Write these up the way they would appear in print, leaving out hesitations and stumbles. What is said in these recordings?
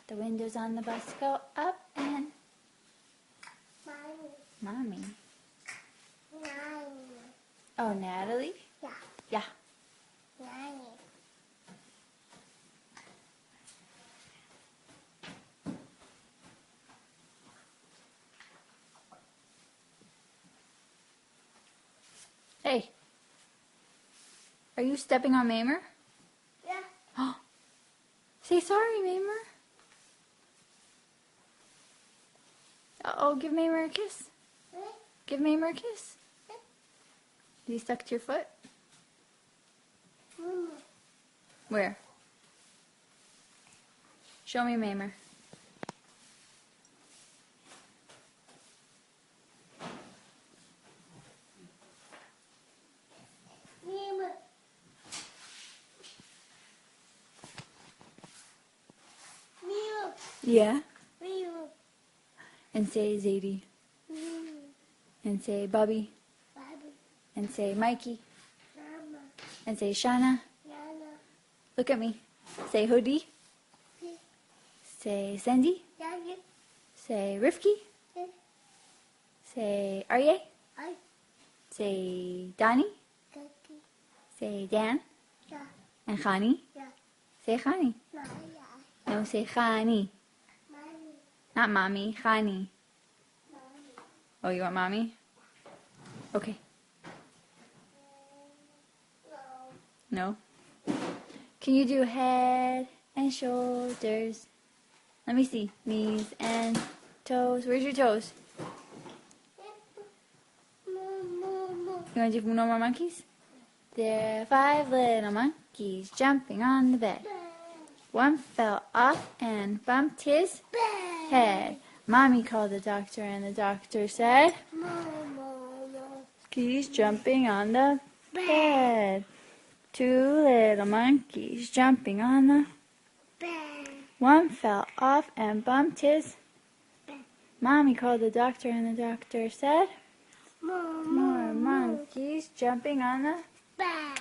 The windows on the bus go up and... Mommy. Oh, Natalie? Yeah. Yeah. Hey. Are you stepping on Mamer? Yeah. Say sorry, Mamer. Uh-oh, give Mamer a kiss. Give Mamer a kiss. Is he stuck to your foot? Where? Show me Mamer. Yeah? And say Zadie. And say Bubby. And say Mikey. And say Shauna. Look at me. Say Hoodie. Say Sandy. Say Rifki. Say Arye. Say Donnie. Say Dan. And Khani. Say Khani. No, say Khani. Not Mommy, Khani. Oh, you want Mommy? Okay. No? Can you do head and shoulders? Let me see. Knees and toes. Where's your toes? You want to do no more monkeys? There are 5 little monkeys jumping on the bed. One fell off and bumped his head. Mommy called the doctor and the doctor said, monkeys jumping on the bed. 2 little monkeys jumping on the bed. One fell off and bumped his bed. Mommy called the doctor and the doctor said, more monkeys jumping on the bed.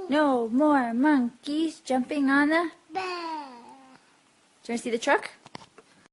No more monkeys jumping on the bed. Do you want to see the truck?